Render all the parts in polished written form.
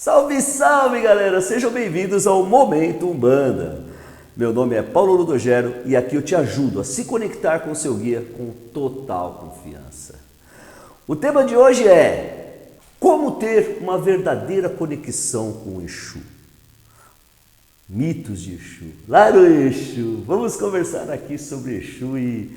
Salve, salve, galera! Sejam bem-vindos ao Momento Umbanda. Meu nome é Paulo Ludogero e aqui eu te ajudo a se conectar com o seu guia com total confiança. O tema de hoje é como ter uma verdadeira conexão com o Exu. Mitos de Exu, Laro Exu. Vamos conversar aqui sobre Exu e...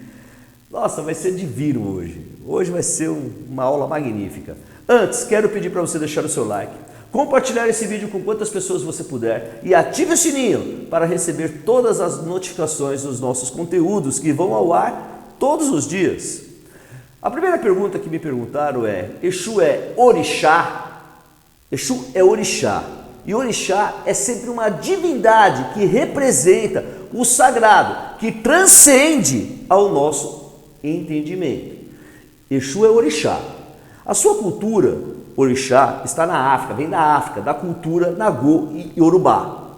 Nossa, vai ser divino hoje. Hoje vai ser uma aula magnífica. Antes, quero pedir para você deixar o seu like, compartilhar esse vídeo com quantas pessoas você puder e ative o sininho para receber todas as notificações dos nossos conteúdos que vão ao ar todos os dias. A primeira pergunta que me perguntaram é: Exu é orixá? Exu é orixá. E orixá é sempre uma divindade que representa o sagrado, que transcende ao nosso entendimento. Exu é orixá. A sua cultura, orixá, está na África, vem da África, da cultura Nagô e Yorubá.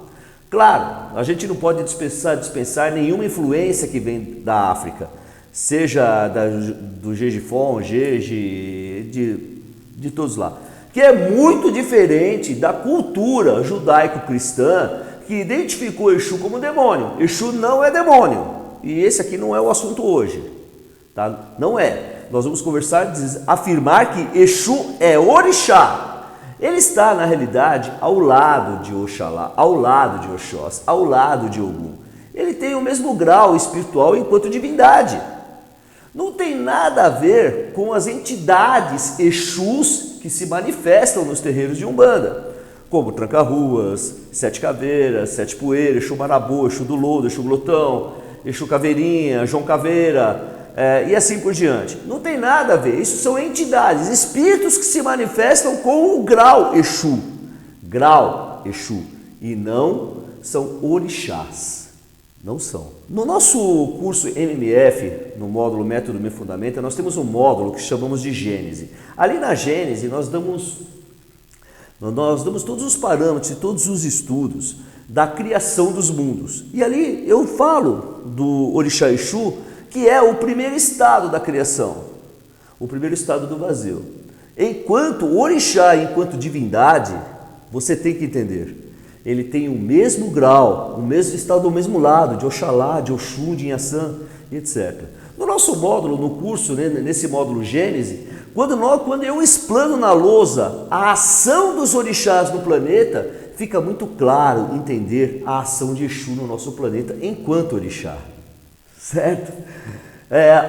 Claro, a gente não pode dispensar nenhuma influência que vem da África, seja do Jejifon, Jeje, de todos lá, que é muito diferente da cultura judaico-cristã que identificou Exu como demônio. Exu não é demônio, e esse aqui não é o assunto hoje, tá? Não é. Nós vamos conversar, afirmar que Exu é orixá. Ele está, na realidade, ao lado de Oxalá, ao lado de Oxós, ao lado de Ogum. Ele tem o mesmo grau espiritual enquanto divindade. Não tem nada a ver com as entidades Exus que se manifestam nos terreiros de Umbanda, como Tranca-Ruas, Sete Caveiras, Sete Poeiras, Exu Marabô, Exu do Lodo, Exu Glotão, Exu Caveirinha, João Caveira... e assim por diante. Não tem nada a ver, isso são entidades, espíritos que se manifestam com o grau Exu, e não são orixás, não são. No nosso curso MMF, no módulo Método Me Fundamenta, nós temos um módulo que chamamos de Gênese. Ali na Gênese nós damos todos os parâmetros e todos os estudos da criação dos mundos. E ali eu falo do orixá Exu, que é o primeiro estado da criação, o primeiro estado do vazio. Enquanto orixá, enquanto divindade, você tem que entender, ele tem o mesmo grau, o mesmo estado do mesmo lado, de Oxalá, de Oxum, de Inhaçã, etc. No nosso módulo, no curso, né, nesse módulo Gênese, quando eu explano na lousa a ação dos orixás no planeta, fica muito claro entender a ação de Exu no nosso planeta enquanto orixá. Certo?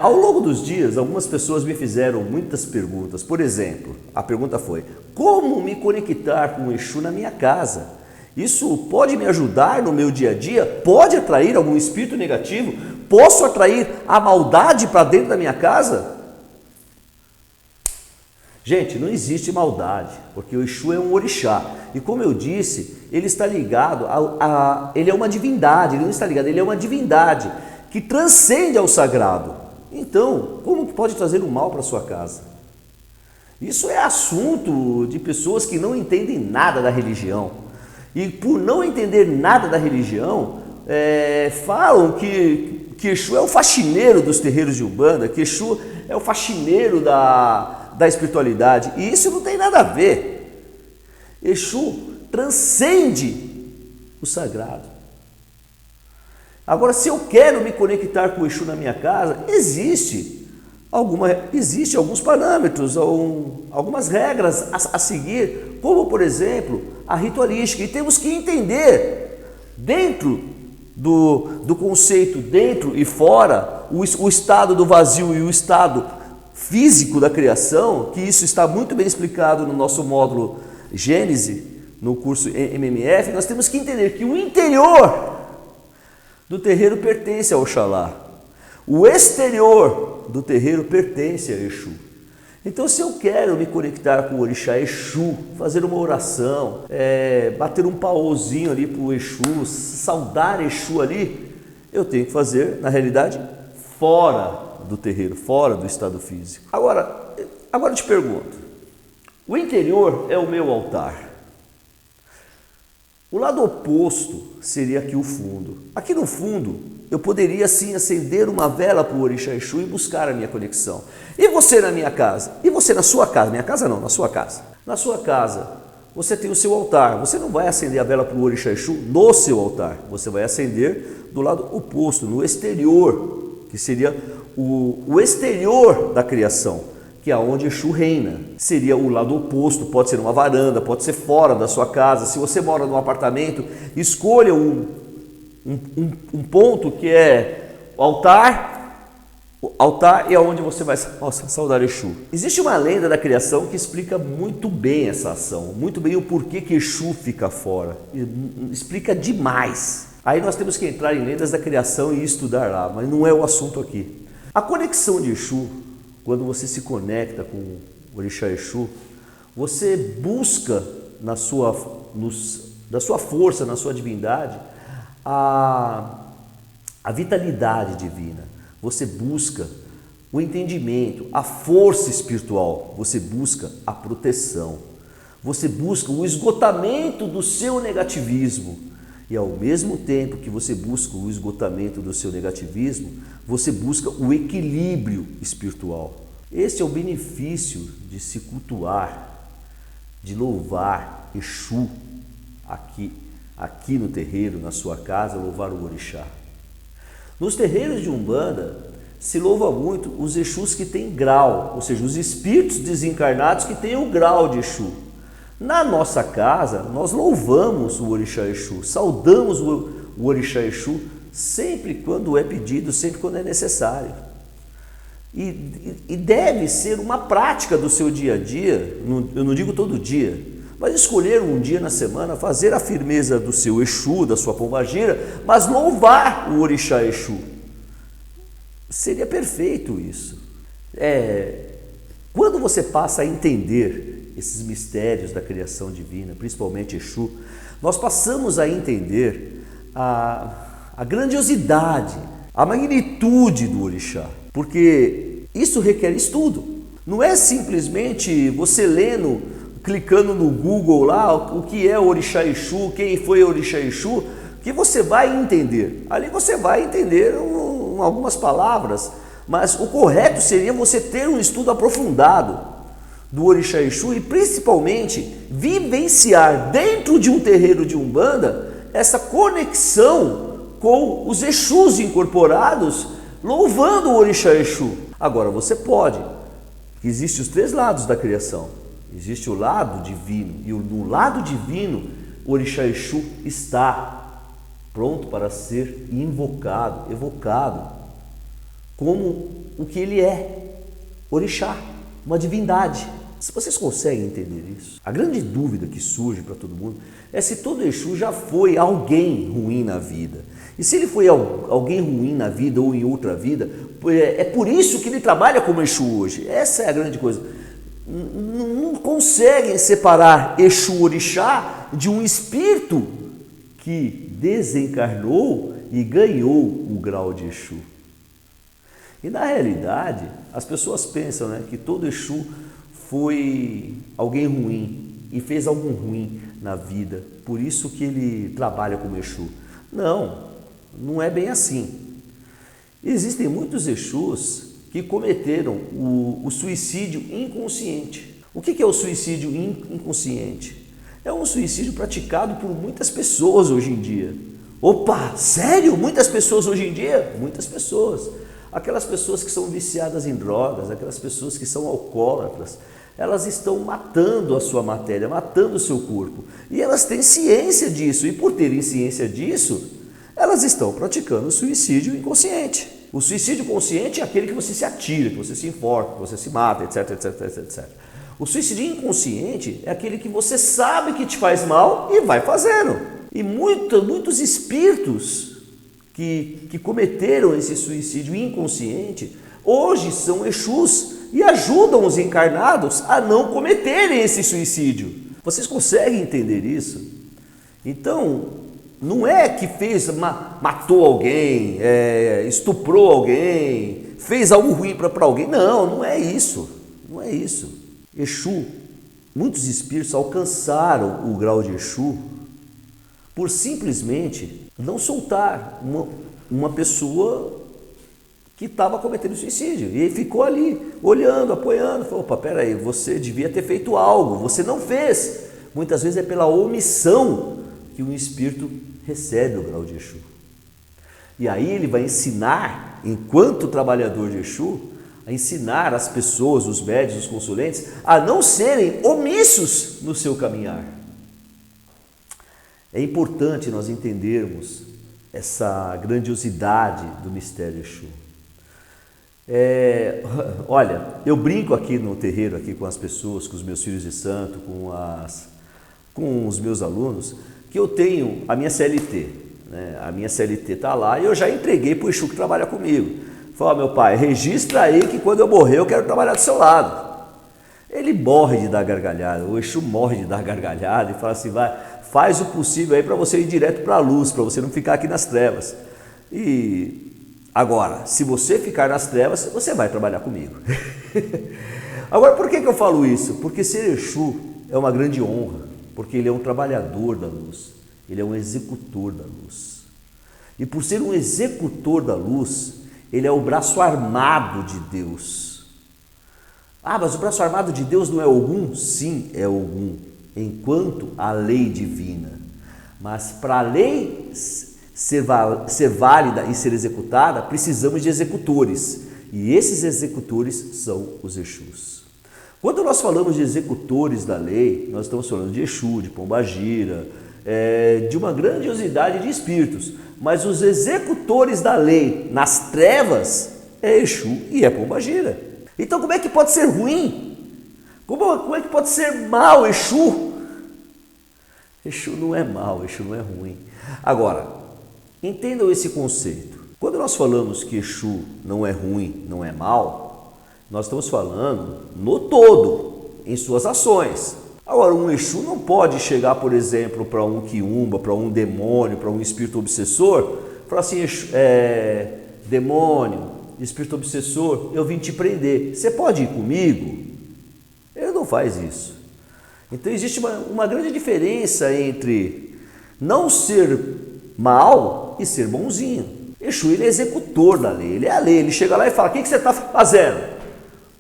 Ao longo dos dias, algumas pessoas me fizeram muitas perguntas. Por exemplo, a pergunta foi: como me conectar com o Exu na minha casa? Isso pode me ajudar no meu dia a dia? Pode atrair algum espírito negativo? Posso atrair a maldade para dentro da minha casa? Gente, não existe maldade, porque o Exu é um orixá. E como eu disse, ele está ligado ele é uma divindade, ele não está ligado, ele é uma divindade que transcende ao sagrado. Então, como que pode trazer o mal para sua casa? Isso é assunto de pessoas que não entendem nada da religião. E por não entender nada da religião, falam que Exu é o faxineiro dos terreiros de Umbanda, que Exu é o faxineiro da espiritualidade. E isso não tem nada a ver. Exu transcende o sagrado. Agora, se eu quero me conectar com o Exu na minha casa, existe alguns parâmetros, algumas regras a seguir, como, por exemplo, a ritualística. E temos que entender, dentro do conceito, dentro e fora, o estado do vazio e o estado físico da criação, que isso está muito bem explicado no nosso módulo Gênese, no curso MMF. Nós temos que entender que o interior do terreiro pertence a Oxalá. O exterior do terreiro pertence a Exu. Então, se eu quero me conectar com o orixá Exu, fazer uma oração, bater um paozinho ali para o Exu, saudar Exu ali, eu tenho que fazer, na realidade, fora do terreiro, fora do estado físico. Agora eu te pergunto, o interior é o meu altar. O lado oposto seria aqui o fundo. Aqui no fundo, eu poderia sim acender uma vela para o orixá Exu e buscar a minha conexão. E você na minha casa? E você na sua casa? Minha casa não, na sua casa. Na sua casa, você tem o seu altar. Você não vai acender a vela para o Orixá Exu no seu altar, você vai acender do lado oposto, no exterior, que seria o exterior da criação, que é onde Exu reina. Seria o lado oposto, pode ser uma varanda, pode ser fora da sua casa. Se você mora num apartamento, escolha um ponto que é o altar. O altar é onde você vai saudar Exu. Existe uma lenda da criação que explica muito bem essa ação, muito bem o porquê que Exu fica fora. Explica demais. Aí nós temos que entrar em lendas da criação e estudar lá, mas não é o assunto aqui. A conexão de Exu, quando você se conecta com o Orixá Exu, você busca da sua força, na sua divindade, a vitalidade divina. Você busca o entendimento, a força espiritual, você busca a proteção, você busca o esgotamento do seu negativismo. E ao mesmo tempo que você busca o esgotamento do seu negativismo, você busca o equilíbrio espiritual. Esse é o benefício de se cultuar, de louvar Exu aqui no terreiro, na sua casa, louvar o Orixá. Nos terreiros de Umbanda se louva muito os Exus que têm grau, ou seja, os espíritos desencarnados que têm o grau de Exu. Na nossa casa, nós louvamos o Orixá Exu, saudamos o Orixá Exu sempre quando é pedido, sempre quando é necessário. E deve ser uma prática do seu dia a dia, eu não digo todo dia, mas escolher um dia na semana, fazer a firmeza do seu Exu, da sua pombagira, mas louvar o Orixá Exu. Seria perfeito isso. Quando você passa a entender esses mistérios da criação divina, principalmente Exu, nós passamos a entender a grandiosidade, a magnitude do Orixá, porque isso requer estudo. Não é simplesmente você clicando no Google lá o que é Orixá Exu, quem foi Orixá Exu, que você vai entender. Ali você vai entender algumas palavras, mas o correto seria você ter um estudo aprofundado do Orixá Exu e principalmente vivenciar dentro de um terreiro de Umbanda essa conexão com os Exus incorporados, louvando o Orixá Exu. Agora você pode, existem os três lados da criação. Existe o lado divino e no lado divino o Orixá Exu está pronto para ser invocado, evocado como o que ele é, Orixá, uma divindade. Se vocês conseguem entender isso, a grande dúvida que surge para todo mundo é se todo Exu já foi alguém ruim na vida. E se ele foi alguém ruim na vida ou em outra vida, é por isso que ele trabalha como Exu hoje. Essa é a grande coisa. Não conseguem separar Exu Orixá de um espírito que desencarnou e ganhou o grau de Exu. E na realidade, as pessoas pensam, que todo Exu foi alguém ruim e fez algo ruim na vida, por isso que ele trabalha como Exu. Não é bem assim. Existem muitos Exus que cometeram o suicídio inconsciente. O que é o suicídio inconsciente? É um suicídio praticado por muitas pessoas hoje em dia. Opa, sério? Muitas pessoas hoje em dia? Muitas pessoas. Aquelas pessoas que são viciadas em drogas, aquelas pessoas que são alcoólatras, elas estão matando a sua matéria, matando o seu corpo. E elas têm ciência disso, e por terem ciência disso, elas estão praticando o suicídio inconsciente. O suicídio consciente é aquele que você se atira, que você se enforca, que você se mata, etc, etc, etc, etc. O suicídio inconsciente é aquele que você sabe que te faz mal e vai fazendo. E muitos espíritos que cometeram esse suicídio inconsciente, hoje são Exus e ajudam os encarnados a não cometerem esse suicídio. Vocês conseguem entender isso? Então, não é que matou alguém, estuprou alguém, fez algo ruim para alguém. Não é isso. Não é isso. Exu, muitos espíritos alcançaram o grau de Exu por simplesmente não soltar uma pessoa que estava cometendo suicídio. E ele ficou ali, olhando, apoiando. Falou, opa, peraí, você devia ter feito algo, você não fez. muitas vezes é pela omissão que um espírito recebe o grau de Exu. E aí ele vai ensinar, enquanto trabalhador de Exu, a ensinar as pessoas, os médios, os consulentes, a não serem omissos no seu caminhar. É importante nós entendermos essa grandiosidade do mistério Exu. Olha, eu brinco aqui no terreiro aqui com as pessoas, com os meus filhos de santo, com os meus alunos, que eu tenho a minha CLT, né? A minha CLT está lá e eu já entreguei para o Exu que trabalha comigo. Falei, meu pai, registra aí que quando eu morrer eu quero trabalhar do seu lado. Ele morre de dar gargalhada, o Exu morre de dar gargalhada e fala assim, faz o possível aí para você ir direto para a luz, para você não ficar aqui nas trevas. E agora, se você ficar nas trevas, você vai trabalhar comigo. Agora, por que eu falo isso? Porque ser Exu é uma grande honra, porque ele é um trabalhador da luz, ele é um executor da luz. E por ser um executor da luz, ele é o braço armado de Deus. Ah, mas o braço armado de Deus não é Ogum? Sim, é Ogum, enquanto a lei divina. Mas para a lei ser válida e ser executada, precisamos de executores. E esses executores são os Exus. Quando nós falamos de executores da lei, nós estamos falando de Exu, de Pombagira, de uma grandiosidade de espíritos. Mas os executores da lei nas trevas é Exu e é Pombagira. Então como é que pode ser ruim? Como é que pode ser mal Exu? Exu não é mal, Exu não é ruim. Agora, entendam esse conceito. Quando nós falamos que Exu não é ruim, não é mal, nós estamos falando no todo, em suas ações. Agora, um Exu não pode chegar, por exemplo, para um quiumba, para um demônio, para um espírito obsessor, falar assim, demônio, espírito obsessor, eu vim te prender, você pode ir comigo? Ele não faz isso. Então existe uma grande diferença entre não ser mal e ser bonzinho. Exu, ele é executor da lei, ele é a lei, ele chega lá e fala, o que você está fazendo?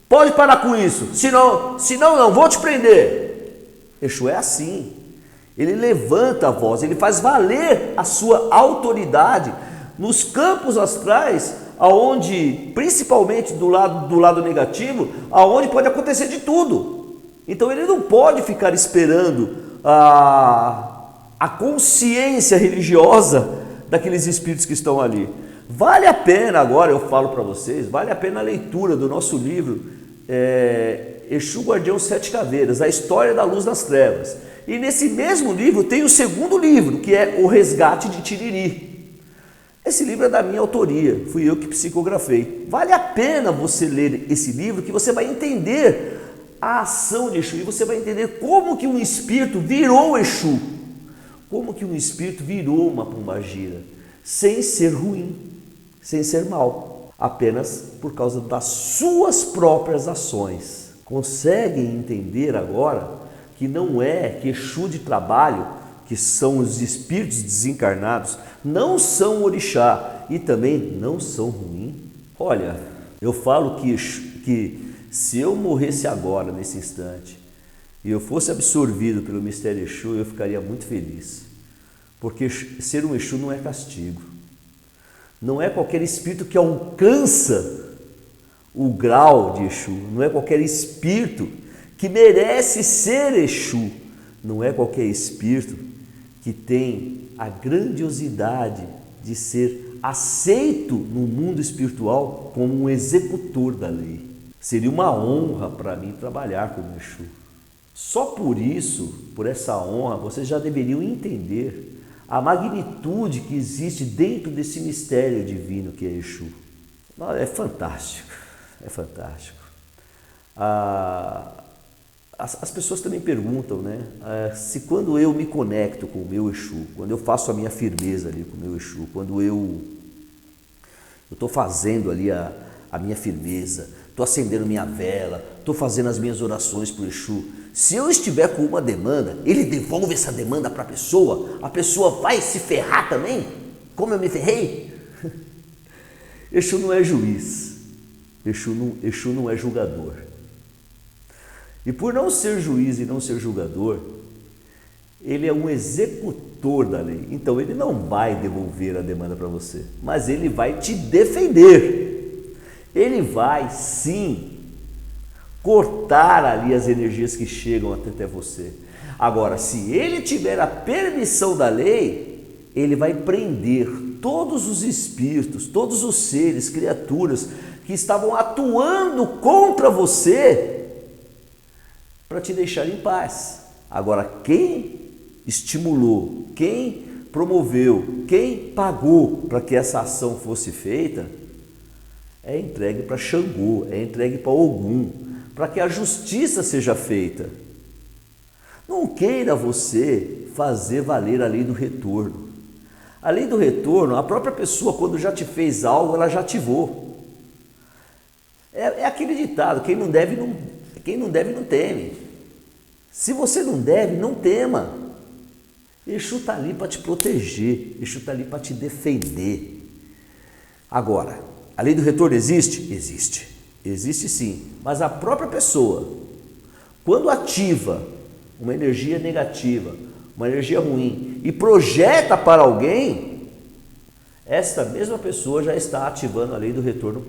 Pode parar com isso, senão não vou te prender. Exu é assim, ele levanta a voz, ele faz valer a sua autoridade nos campos astrais, aonde, principalmente do lado negativo, aonde pode acontecer de tudo. Então ele não pode ficar esperando a consciência religiosa daqueles espíritos que estão ali. Vale a pena, agora eu falo para vocês, vale a pena a leitura do nosso livro Exu Guardião Sete Caveiras, a história da luz nas trevas. E nesse mesmo livro tem o segundo livro, que é O Resgate de Tiriri. Esse livro é da minha autoria, fui eu que psicografei. Vale a pena você ler esse livro, que você vai entender a ação de Exu e você vai entender como que um espírito virou Exu, como que um espírito virou uma pombagira, sem ser ruim, sem ser mal, apenas por causa das suas próprias ações. Conseguem entender agora que não é que Exu de trabalho, que são os espíritos desencarnados, não são orixá e também não são ruins? Olha, eu falo que se eu morresse agora, nesse instante, e eu fosse absorvido pelo mistério Exu, eu ficaria muito feliz. Porque ser um Exu não é castigo. Não é qualquer espírito que alcança o grau de Exu. Não é qualquer espírito que merece ser Exu. Não é qualquer espírito que tem a grandiosidade de ser aceito no mundo espiritual como um executor da lei. Seria uma honra para mim trabalhar como Exu. Só por isso, por essa honra, vocês já deveriam entender a magnitude que existe dentro desse mistério divino que é Exu. É fantástico, é fantástico. As pessoas também perguntam, né, se quando eu me conecto com o meu Exu, quando eu faço a minha firmeza ali com o meu Exu, quando eu estou fazendo ali a minha firmeza, estou acendendo minha vela, estou fazendo as minhas orações para o Exu, se eu estiver com uma demanda, ele devolve essa demanda para a pessoa vai se ferrar também? Como eu me ferrei? Exu não é juiz, Exu não é julgador. E por não ser juiz e não ser julgador, ele é um executor da lei. Então ele não vai devolver a demanda para você, mas ele vai te defender. Ele vai sim cortar ali as energias que chegam até você. Agora, se ele tiver a permissão da lei, ele vai prender todos os espíritos, todos os seres, criaturas que estavam atuando contra você para te deixar em paz. Agora, quem estimulou, quem promoveu, quem pagou para que essa ação fosse feita, é entregue para Xangô, é entregue para Ogum, para que a justiça seja feita. Não queira você fazer valer a lei do retorno. A lei do retorno, a própria pessoa, quando já te fez algo, ela já ativou. É aquele ditado, quem não deve não teme. Se você não deve, não tema. Exu está ali para te proteger, Exu está ali para te defender. Agora, a lei do retorno existe? Existe. Existe sim, mas a própria pessoa, quando ativa uma energia negativa, uma energia ruim e projeta para alguém, esta mesma pessoa já está ativando a lei do retorno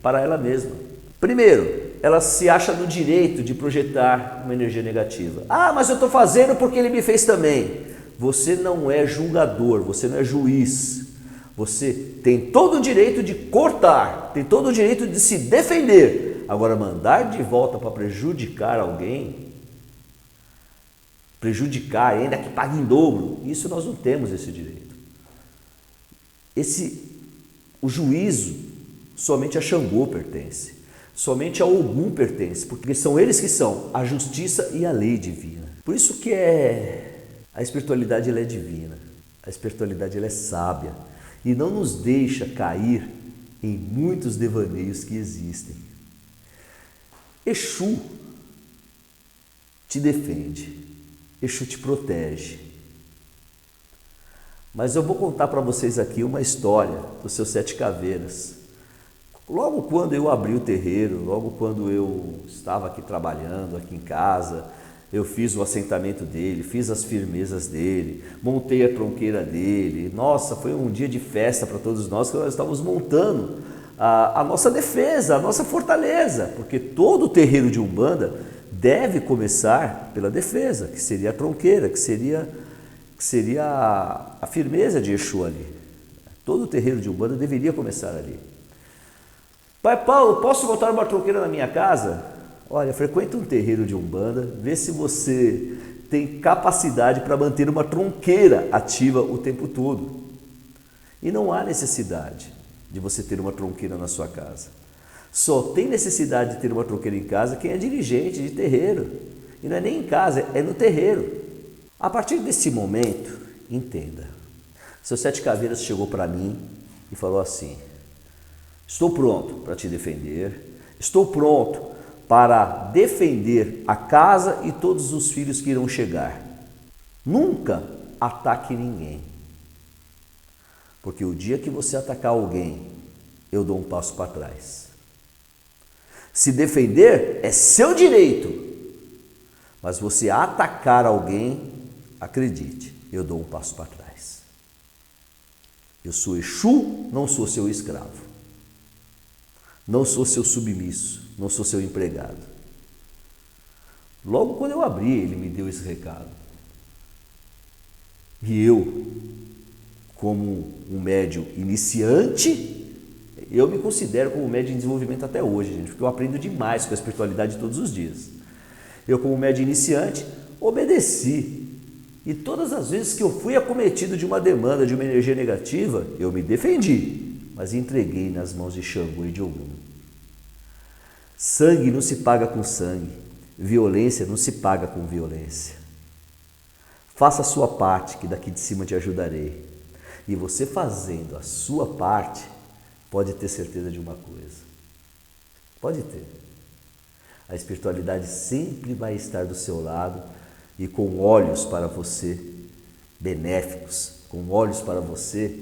para ela mesma. Primeiro, ela se acha no direito de projetar uma energia negativa. Ah, mas eu estou fazendo porque ele me fez também. Você não é julgador, você não é juiz. Você tem todo o direito de cortar, tem todo o direito de se defender. Agora, mandar de volta para prejudicar alguém, prejudicar ainda que pague em dobro, isso nós não temos esse direito. O juízo somente a Xangô pertence, somente a Ogum pertence, porque são eles que são a justiça e a lei divina. Por isso que a espiritualidade ela é divina, a espiritualidade ela é sábia e não nos deixa cair em muitos devaneios que existem. Exu te defende, Exu te protege. Mas eu vou contar para vocês aqui uma história dos seus 7 caveiras. Logo quando eu abri o terreiro, logo quando eu estava aqui trabalhando, aqui em casa, eu fiz o assentamento dele, fiz as firmezas dele, montei a tronqueira dele. Nossa, foi um dia de festa para todos nós, que nós estávamos montando a nossa defesa, a nossa fortaleza, porque todo terreiro de Umbanda deve começar pela defesa, que seria a tronqueira, que seria a firmeza de Exu ali. Todo terreiro de Umbanda deveria começar ali. Pai Paulo, posso botar uma tronqueira na minha casa? Olha, frequenta um terreiro de Umbanda, vê se você tem capacidade para manter uma tronqueira ativa o tempo todo. E não há necessidade de você ter uma tronqueira na sua casa. Só tem necessidade de ter uma tronqueira em casa quem é dirigente de terreiro. E não é nem em casa, é no terreiro. A partir desse momento, entenda. Seu 7 caveiras chegou para mim e falou assim: estou pronto para te defender, estou pronto para defender a casa e todos os filhos que irão chegar. Nunca ataque ninguém, porque o dia que você atacar alguém, eu dou um passo para trás. Se defender é seu direito, mas você atacar alguém, acredite, eu dou um passo para trás. Eu sou Exu, não sou seu escravo. Não sou seu submisso, não sou seu empregado. Logo quando eu abri, ele me deu esse recado. E eu, como um médium iniciante, eu me considero como médium em desenvolvimento até hoje, gente, porque eu aprendo demais com a espiritualidade todos os dias. Eu, como médium iniciante, obedeci. E todas as vezes que eu fui acometido de uma demanda, de uma energia negativa, eu me defendi, mas entreguei nas mãos de Xangô e de Ogum. Sangue não se paga com sangue, violência não se paga com violência. Faça a sua parte, que daqui de cima te ajudarei. E você fazendo a sua parte, pode ter certeza de uma coisa. Pode ter. A espiritualidade sempre vai estar do seu lado e com olhos para você benéficos, com olhos para você,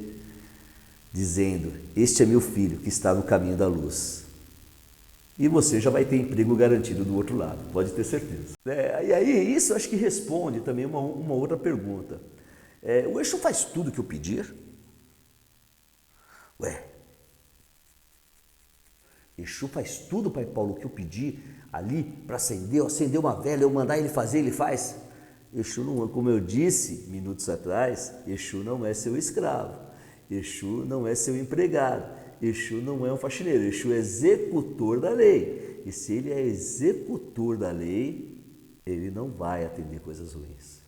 dizendo: este é meu filho que está no caminho da luz. E você já vai ter emprego garantido do outro lado, pode ter certeza. E aí isso acho que responde também uma outra pergunta. O Exu faz tudo que eu pedir? Ué, Exu faz tudo, Pai Paulo, que eu pedi ali para acender uma vela, eu mandar ele fazer, ele faz? Exu não, como eu disse minutos atrás, Exu não é seu escravo, Exu não é seu empregado, Exu não é um faxineiro, Exu é executor da lei. E se ele é executor da lei, ele não vai atender coisas ruins.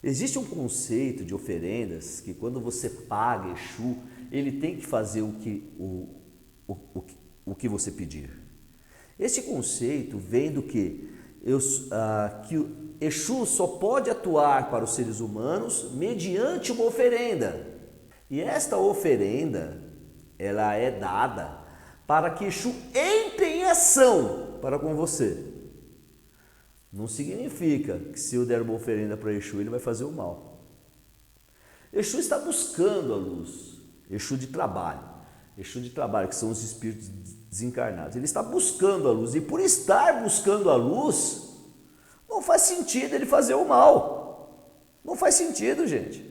Existe um conceito de oferendas que quando você paga Exu, ele tem que fazer o que você pedir. Esse conceito vem do que o Exu só pode atuar para os seres humanos mediante uma oferenda. E esta oferenda, ela é dada para que Exu entre em ação para com você. Não significa que se eu der uma oferenda para Exu, ele vai fazer o mal. Exu está buscando a luz, Exu de trabalho, que são os espíritos desencarnados. Ele está buscando a luz e por estar buscando a luz, não faz sentido ele fazer o mal. Não faz sentido, gente.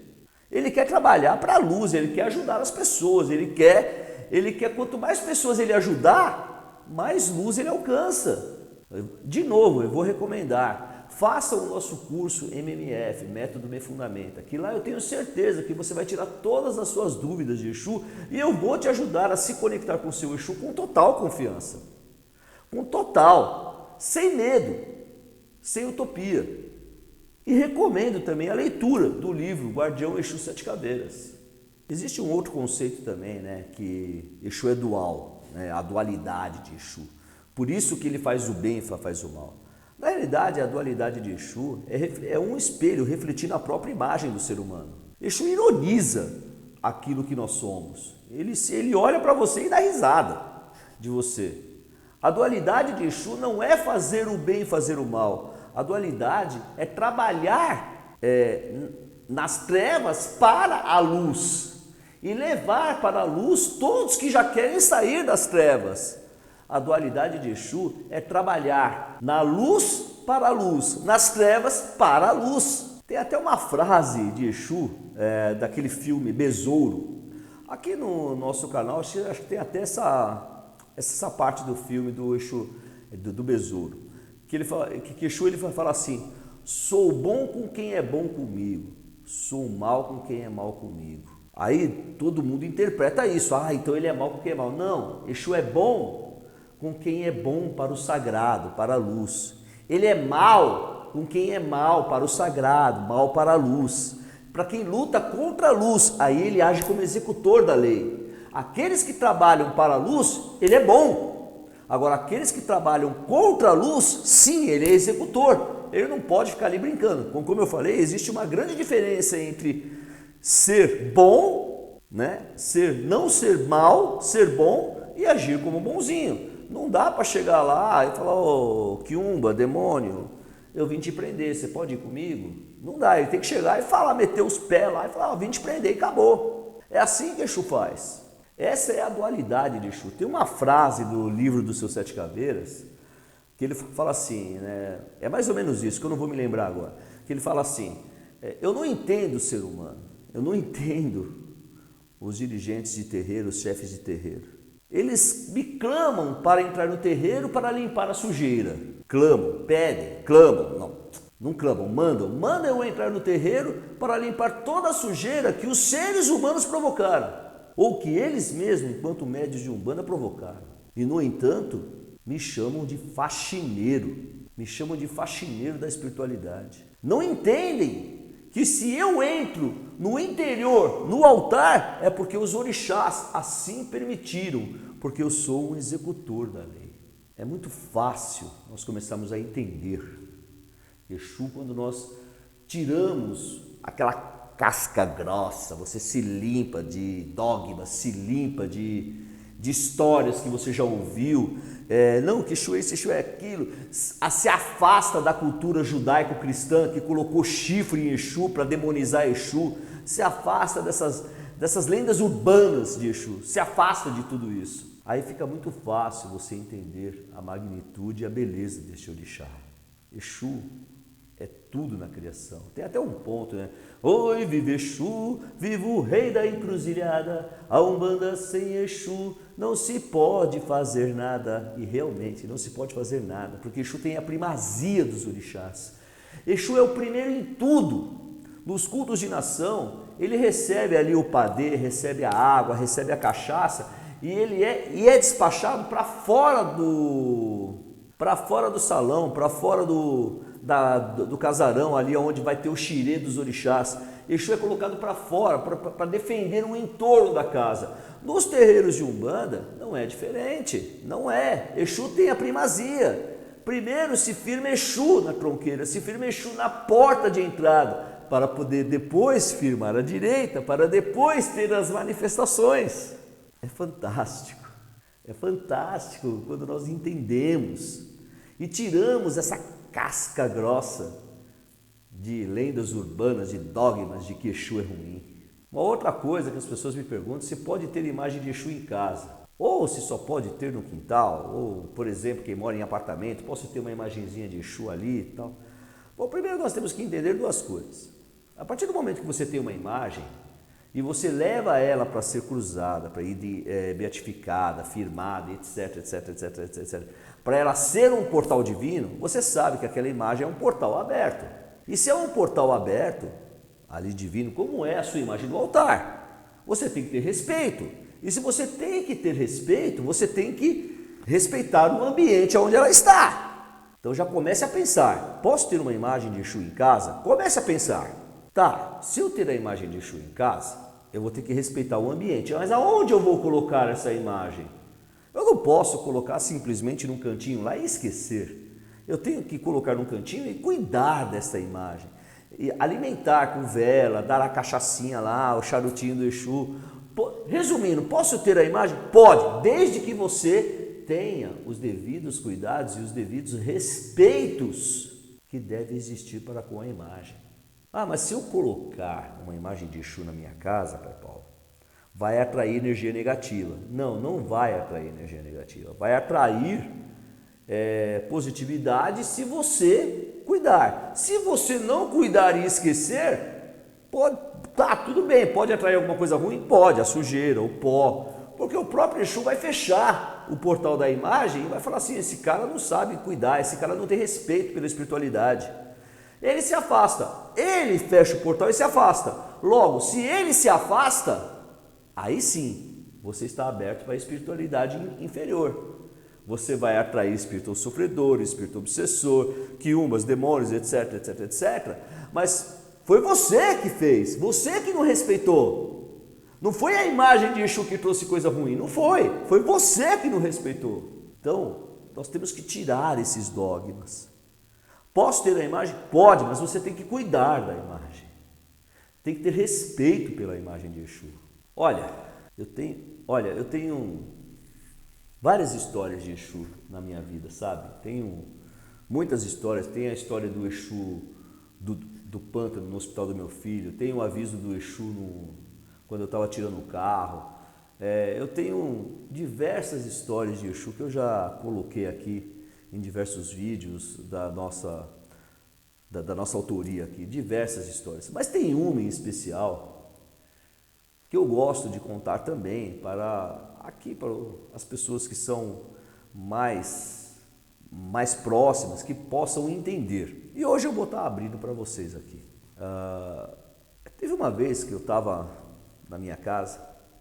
Ele quer trabalhar para a luz, ele quer ajudar as pessoas, ele quer quanto mais pessoas ele ajudar, mais luz ele alcança. De novo, eu vou recomendar, faça o nosso curso MMF, Método Me Fundamenta, que lá eu tenho certeza que você vai tirar todas as suas dúvidas de Exu e eu vou te ajudar a se conectar com o seu Exu com total confiança, com total, sem medo, sem utopia. E recomendo também a leitura do livro Guardião Exu Sete Caveiras. Existe um outro conceito também, né, que Exu é dual, né, a dualidade de Exu. Por isso que ele faz o bem e faz o mal. Na realidade, a dualidade de Exu é um espelho refletindo a própria imagem do ser humano. Exu ironiza aquilo que nós somos. Ele olha para você e dá risada de você. A dualidade de Exu não é fazer o bem e fazer o mal. A dualidade é trabalhar nas trevas para a luz e levar para a luz todos que já querem sair das trevas. A dualidade de Exu é trabalhar na luz para a luz, nas trevas para a luz. Tem até uma frase de Exu, daquele filme Besouro. Aqui no nosso canal, acho que tem até essa parte do filme do Exu, do Besouro. Que Exu ele fala assim: sou bom com quem é bom comigo, sou mal com quem é mal comigo. Aí todo mundo interpreta isso, então ele é mal com quem é mal. Não, Exu é bom com quem é bom para o sagrado, para a luz. Ele é mal com quem é mal para o sagrado, mal para a luz. Para quem luta contra a luz, aí ele age como executor da lei. Aqueles que trabalham para a luz, ele é bom. Agora, aqueles que trabalham contra a luz, sim, ele é executor. Ele não pode ficar ali brincando. Como eu falei, existe uma grande diferença entre ser bom, né? Não ser mal, ser bom e agir como bonzinho. Não dá para chegar lá e falar: ô, quiumba, demônio, eu vim te prender, você pode ir comigo? Não dá, ele tem que chegar e falar, meter os pés lá e falar: vim te prender e acabou. É assim que Exu faz. Essa é a dualidade de Exu. Tem uma frase do livro dos seus Sete Caveiras que ele fala assim, né? É mais ou menos isso, que eu não vou me lembrar agora. Que ele fala assim: eu não entendo o ser humano, eu não entendo os dirigentes de terreiro, os chefes de terreiro. Eles me clamam para entrar no terreiro para limpar a sujeira. Clamam, pedem, clamam. Não clamam, mandam eu entrar no terreiro para limpar toda a sujeira que os seres humanos provocaram. Ou que eles mesmos, enquanto médios de Umbanda, provocaram. E, no entanto, me chamam de faxineiro. Me chamam de faxineiro da espiritualidade. Não entendem que se eu entro no interior, no altar, é porque os orixás assim permitiram, porque eu sou um executor da lei. É muito fácil nós começarmos a entender Exu quando nós tiramos aquela casca grossa, você se limpa de dogmas, se limpa de histórias que você já ouviu, não, que Exu é isso, Exu é aquilo, se afasta da cultura judaico-cristã que colocou chifre em Exu para demonizar Exu, se afasta dessas lendas urbanas de Exu, se afasta de tudo isso. Aí fica muito fácil você entender a magnitude e a beleza deste orixá. Exu é tudo na criação. Tem até um ponto, né? Oi, vive Exu, viva o rei da encruzilhada, a Umbanda sem Exu não se pode fazer nada. E realmente não se pode fazer nada, porque Exu tem a primazia dos orixás. Exu é o primeiro em tudo. Nos cultos de nação, ele recebe ali o padê, recebe a água, recebe a cachaça, e ele é despachado para fora do salão, para fora do casarão, ali onde vai ter o xirê dos orixás. Exu é colocado para fora, para defender o entorno da casa. Nos terreiros de Umbanda, não é diferente, não é. Exu tem a primazia. Primeiro se firma Exu na tronqueira, se firma Exu na porta de entrada, para poder depois firmar a direita, para depois ter as manifestações. É fantástico quando nós entendemos e tiramos essa casca grossa de lendas urbanas, de dogmas de que Exu é ruim. Uma outra coisa que as pessoas me perguntam, se pode ter imagem de Exu em casa, ou se só pode ter no quintal, ou, por exemplo, quem mora em apartamento, posso ter uma imagenzinha de Exu ali e tal. Bom, primeiro nós temos que entender duas coisas. A partir do momento que você tem uma imagem e você leva ela para ser cruzada, para ir beatificada, firmada, etc, etc, etc, etc, etc, para ela ser um portal divino, você sabe que aquela imagem é um portal aberto. E se é um portal aberto, ali divino, como é a sua imagem do altar? Você tem que ter respeito. E se você tem que ter respeito, você tem que respeitar o ambiente onde ela está. Então já comece a pensar, posso ter uma imagem de Exu em casa? Comece a pensar. Tá, se eu ter a imagem de Exu em casa, eu vou ter que respeitar o ambiente. Mas aonde eu vou colocar essa imagem? Eu não posso colocar simplesmente num cantinho lá e esquecer. Eu tenho que colocar num cantinho e cuidar dessa imagem. E alimentar com vela, dar a cachaçinha lá, o charutinho do Exu. Resumindo, posso ter a imagem? Pode, desde que você tenha os devidos cuidados e os devidos respeitos que devem existir para com a imagem. Ah, mas se eu colocar uma imagem de Exu na minha casa, Pai Paulo, vai atrair energia negativa. Não, não vai atrair energia negativa. Vai atrair positividade se você cuidar. Se você não cuidar e esquecer, tá, tudo bem, pode atrair alguma coisa ruim? Pode, a sujeira, o pó. Porque o próprio Exu vai fechar o portal da imagem e vai falar assim, esse cara não sabe cuidar, esse cara não tem respeito pela espiritualidade. Ele se afasta, ele fecha o portal e se afasta. Logo, se ele se afasta, aí sim, você está aberto para a espiritualidade inferior. Você vai atrair espírito sofredor, espírito obsessor, quiumbas, demônios, etc, etc, etc. Mas foi você que fez, você que não respeitou. Não foi a imagem de Exu que trouxe coisa ruim, não foi. Foi você que não respeitou. Então, nós temos que tirar esses dogmas. Posso ter a imagem? Pode, mas você tem que cuidar da imagem. Tem que ter respeito pela imagem de Exu. Olha, eu tenho várias histórias de Exu na minha vida, sabe? Tenho muitas histórias. Tem a história do Exu do pântano no hospital do meu filho. Tem o aviso do Exu quando eu estava tirando o carro. Eu tenho diversas histórias de Exu que eu já coloquei aqui em diversos vídeos da nossa autoria aqui, diversas histórias. Mas tem uma em especial que eu gosto de contar também para as pessoas que são mais próximas, que possam entender. E hoje eu vou estar abrindo para vocês aqui. Teve uma vez que eu estava na minha casa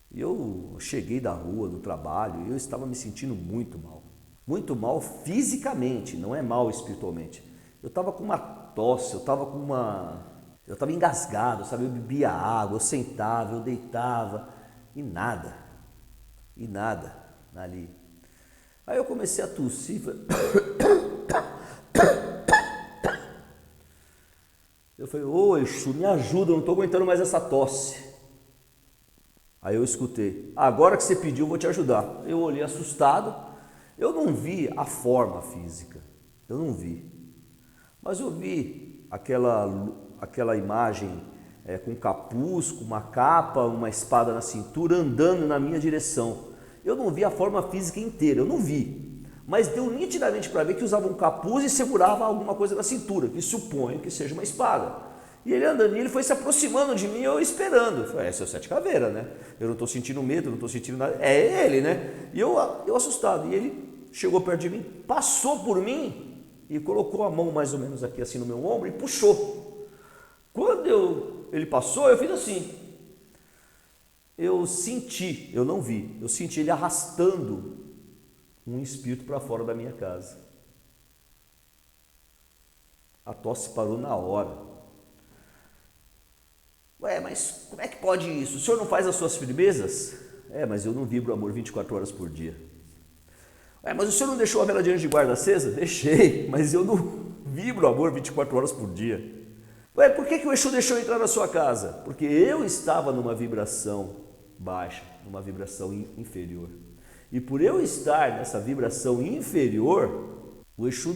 e eu cheguei da rua, do trabalho, e eu estava me sentindo muito mal. Muito mal fisicamente, não é mal espiritualmente. Eu estava com uma tosse, eu estava engasgado, sabe? Eu bebia água, eu sentava, eu deitava e nada ali. Aí eu comecei a tossir, eu falei, ô Exu, me ajuda, eu não estou aguentando mais essa tosse. Aí eu escutei, agora que você pediu, eu vou te ajudar. Eu olhei assustado. Eu não vi a forma física, eu não vi, mas eu vi aquela imagem com capuz, com uma capa, uma espada na cintura, andando na minha direção. Eu não vi a forma física inteira, eu não vi. Mas deu nitidamente para ver que usava um capuz e segurava alguma coisa na cintura, que suponho que seja uma espada. E ele andando, e ele foi se aproximando de mim, eu esperando. Eu falei, esse é o Sete Caveiras, né? Eu não estou sentindo medo, eu não estou sentindo nada. É ele, né? E eu assustado. E ele chegou perto de mim, passou por mim e colocou a mão mais ou menos aqui assim no meu ombro e puxou. Quando ele passou, eu fiz assim. Eu senti, eu não vi, eu senti ele arrastando um espírito para fora da minha casa. A tosse parou na hora. Ué, mas como é que pode isso? O senhor não faz as suas firmezas? É, mas eu não vibro amor 24 horas por dia. Ué, mas o senhor não deixou a vela de anjo de guarda acesa? Deixei, mas eu não vibro amor 24 horas por dia. Ué, por que o Exu deixou eu entrar na sua casa? Porque eu estava numa vibração baixa, numa vibração inferior. E por eu estar nessa vibração inferior, o Exu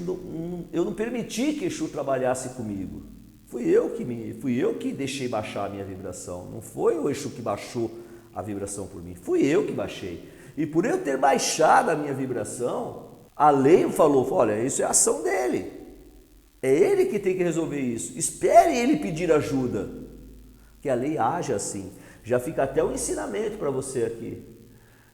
eu não permiti que o Exu trabalhasse comigo. Fui eu que deixei baixar a minha vibração. Não foi o Exu que baixou a vibração por mim. Fui eu que baixei. E por eu ter baixado a minha vibração, a lei falou, olha, isso é a ação dele. É ele que tem que resolver isso. Espere ele pedir ajuda. Que a lei age assim. Já fica até um ensinamento para você aqui.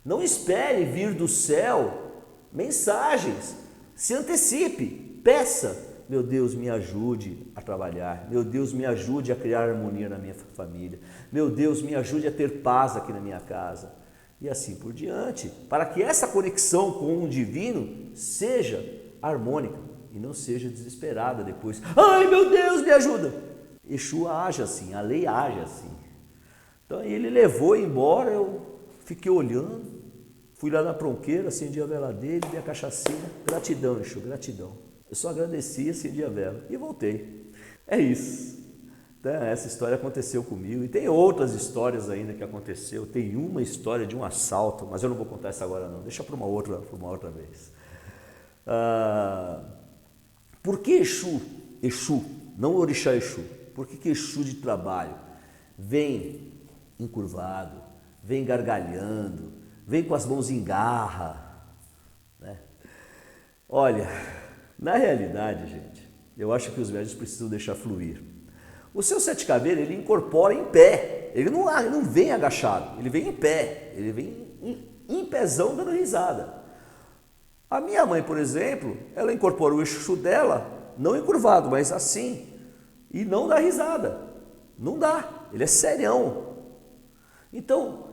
Não espere vir do céu mensagens. Se antecipe, peça. Meu Deus, me ajude a trabalhar. Meu Deus, me ajude a criar harmonia na minha família. Meu Deus, me ajude a ter paz aqui na minha casa. E assim por diante, para que essa conexão com o divino seja harmônica e não seja desesperada depois. Ai, meu Deus, me ajuda! Exu age assim, a lei age assim. Então ele levou embora, eu fiquei olhando, fui lá na pronqueira, acendi a vela dele, dei a cachaçinha. Gratidão, Exu, gratidão. Eu só agradeci, acendi a vela e voltei. É isso. Então, essa história aconteceu comigo. E tem outras histórias ainda que aconteceu. Tem uma história de um assalto, mas eu não vou contar essa agora não. Deixa para uma outra vez. Por que Exu, não Orixá Exu, por que Exu de trabalho vem encurvado, vem gargalhando, vem com as mãos em garra, né? Olha, na realidade, gente, eu acho que os médios precisam deixar fluir. O seu Sete Caveiras, ele incorpora em pé, ele não vem agachado, ele vem em pé, ele vem em pezão dando risada. A minha mãe, por exemplo, ela incorpora o Exu dela, não encurvado, mas assim, e não dá risada, não dá, ele é serião. Então,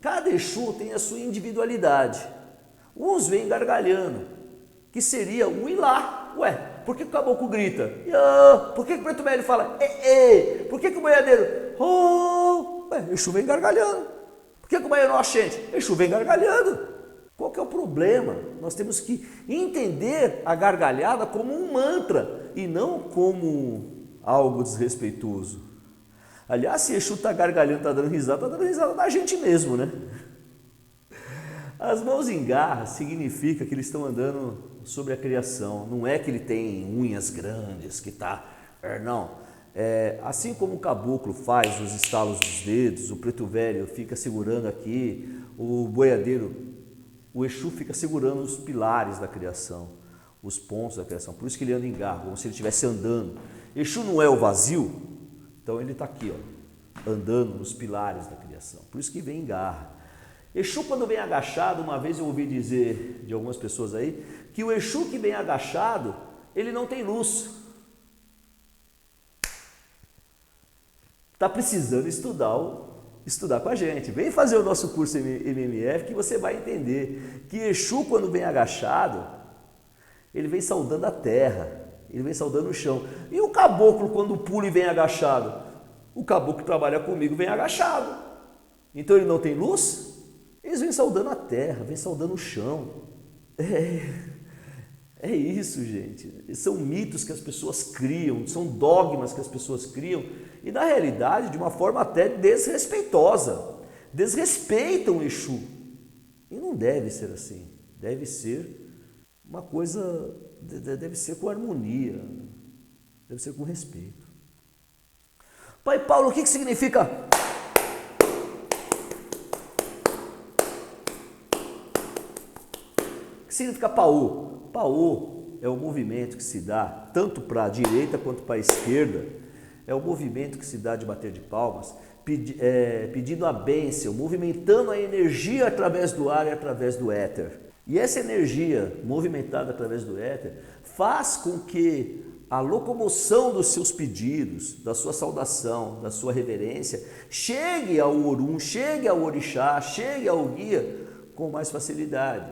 cada Exu tem a sua individualidade, uns vêm gargalhando, que seria um ir lá. Ué, por que o caboclo grita? Por que o preto velho fala? Por que o boiadeiro? Ué, Exu vem gargalhando. Por que o baiano achente? Exu vem gargalhando. Qual que é o problema? Nós temos que entender a gargalhada como um mantra e não como algo desrespeitoso. Aliás, se Exu está gargalhando, está dando risada da gente mesmo, né? As mãos em garra significa que eles estão andando sobre a criação. Não é que ele tem unhas grandes, que está... Não. Assim como o caboclo faz os estalos dos dedos, o preto velho fica segurando aqui, o boiadeiro, o Exu fica segurando os pilares da criação, os pontos da criação. Por isso que ele anda em garra, como se ele estivesse andando. Exu não é o vazio, então ele está aqui, ó, andando nos pilares da criação. Por isso que vem em garra. Exu, quando vem agachado, uma vez eu ouvi dizer de algumas pessoas aí, que o Exu que vem agachado, ele não tem luz. Está precisando estudar com a gente. Vem fazer o nosso curso MMF que você vai entender que Exu, quando vem agachado, ele vem saudando a terra, ele vem saudando o chão. E o caboclo, quando pula e vem agachado? O caboclo que trabalha comigo vem agachado. Então ele não tem luz? Eles vêm saudando a terra, vêm saudando o chão. É isso, gente. São mitos que as pessoas criam, são dogmas que as pessoas criam e, na realidade, de uma forma até desrespeitosa. Desrespeitam o Exu. E não deve ser assim. Deve ser uma coisa, deve ser com harmonia, deve ser com respeito. Pai Paulo, o que significa? significa paô? Paô é o movimento que se dá tanto para a direita quanto para a esquerda. É o movimento que se dá de bater de palmas, pedindo a bênção, movimentando a energia através do ar e através do éter. E essa energia movimentada através do éter faz com que a locomoção dos seus pedidos, da sua saudação, da sua reverência, chegue ao Orum, chegue ao Orixá, chegue ao guia com mais facilidade.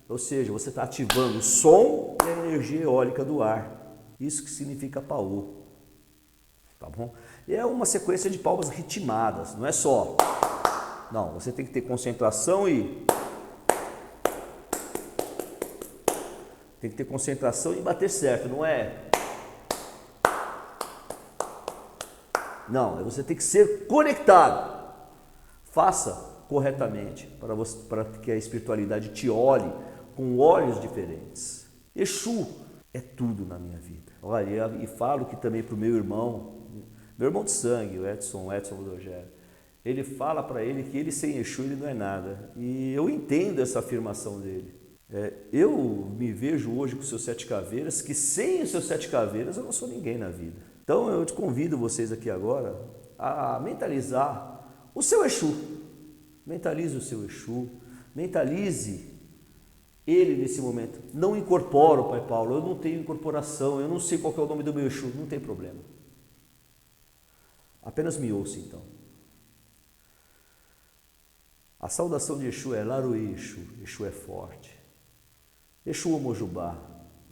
Ou seja, você está ativando o som e a energia eólica do ar. Isso que significa paô. Tá bom? E é uma sequência de palmas ritmadas, não é só. Não, você tem que ter concentração e... Tem que ter concentração e bater certo, não é? Não, você tem que ser conectado. Faça corretamente para que a espiritualidade te olhe com olhos diferentes. Exu é tudo na minha vida. Olha, e falo que também para o meu irmão de sangue, o Edson Rogério, ele fala para ele que ele sem Exu ele não é nada. E eu entendo essa afirmação dele. Eu me vejo hoje com os seus 7 caveiras, que sem os seus 7 caveiras eu não sou ninguém na vida. Então eu te convido vocês aqui agora a mentalizar o seu Exu. Mentalize o seu Exu, mentalize ele nesse momento. Não incorpora o Pai Paulo, eu não tenho incorporação, eu não sei qual é o nome do meu Exu, não tem problema. Apenas me ouça então. A saudação de Exu é Laruê Exu, Exu é forte. Exu Omojubá,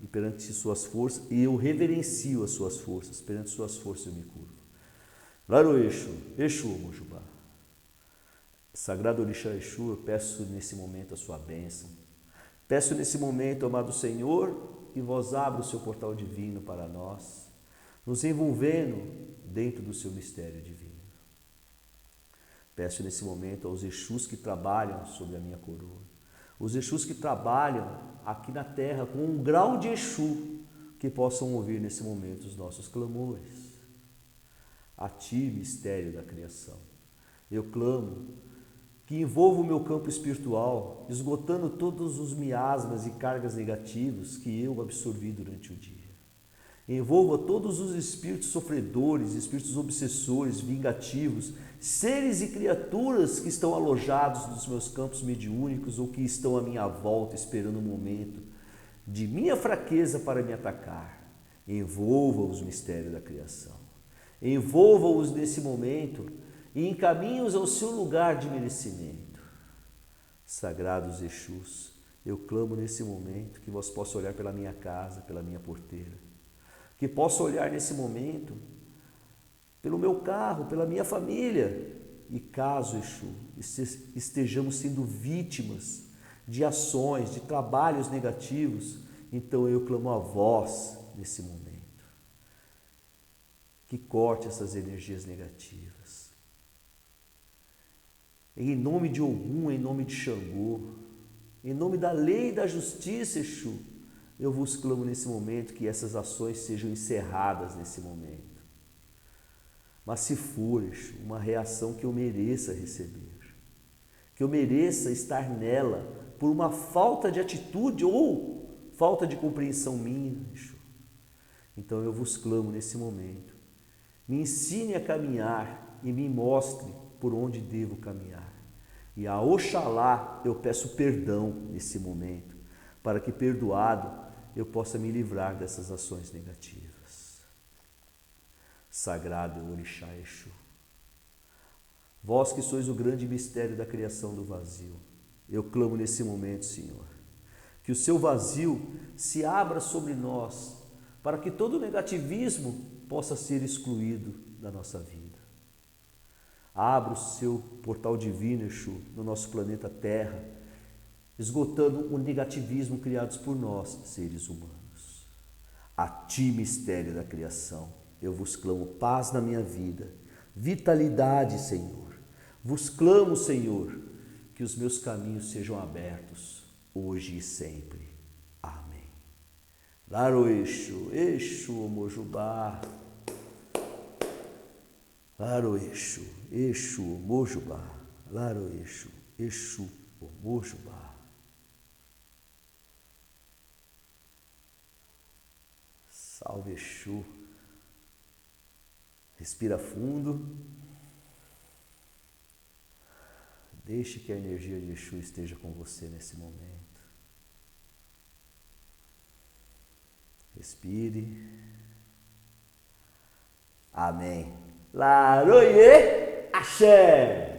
e perante suas forças, e eu reverencio as suas forças, perante suas forças eu me curvo. Laruê Exu, Exu Omojubá. Sagrado Orixá Exu, eu peço nesse momento a sua bênção. Peço nesse momento, amado Senhor, que vós abra o seu portal divino para nós, nos envolvendo dentro do seu mistério divino. Peço nesse momento aos Exus que trabalham sobre a minha coroa, os Exus que trabalham aqui na terra com um grau de Exu, que possam ouvir nesse momento os nossos clamores. A ti, mistério da criação, eu clamo que envolva o meu campo espiritual, esgotando todos os miasmas e cargas negativos que eu absorvi durante o dia. Envolva todos os espíritos sofredores, espíritos obsessores, vingativos, seres e criaturas que estão alojados nos meus campos mediúnicos ou que estão à minha volta esperando um momento de minha fraqueza para me atacar. Envolva-os no mistério da criação. Envolva-os nesse momento e encaminhe-os ao seu lugar de merecimento. Sagrados Exus, eu clamo nesse momento que vós possam olhar pela minha casa, pela minha porteira, que possa olhar nesse momento pelo meu carro, pela minha família. E caso, Exu, estejamos sendo vítimas de ações, de trabalhos negativos, então eu clamo a vós nesse momento, que corte essas energias negativas. Em nome de Ogum, em nome de Xangô, em nome da lei e da justiça, Exu, eu vos clamo nesse momento que essas ações sejam encerradas nesse momento. Mas se for, Exu, uma reação que eu mereça receber, que eu mereça estar nela por uma falta de atitude ou falta de compreensão minha, Exu, então eu vos clamo nesse momento. Me ensine a caminhar e me mostre por onde devo caminhar. E a Oxalá eu peço perdão nesse momento, para que perdoado eu possa me livrar dessas ações negativas. Sagrado Orixá Exu, vós que sois o grande mistério da criação do vazio, eu clamo nesse momento, Senhor, que o seu vazio se abra sobre nós, para que todo o negativismo possa ser excluído da nossa vida. Abra o seu portal divino, Exu, no nosso planeta Terra, esgotando o negativismo criado por nós, seres humanos. A ti, mistério da criação, eu vos clamo paz na minha vida, vitalidade, Senhor. Vos clamo, Senhor, que os meus caminhos sejam abertos, hoje e sempre. Amém. Laro Exu, Exu Omojubá. Laro Exu, Exu Omojubá. Laro Exu, Exu Omojubá. Salve Exu. Respira fundo. Deixe que a energia de Exu esteja com você nesse momento. Respire. Amém. Laroie, axé!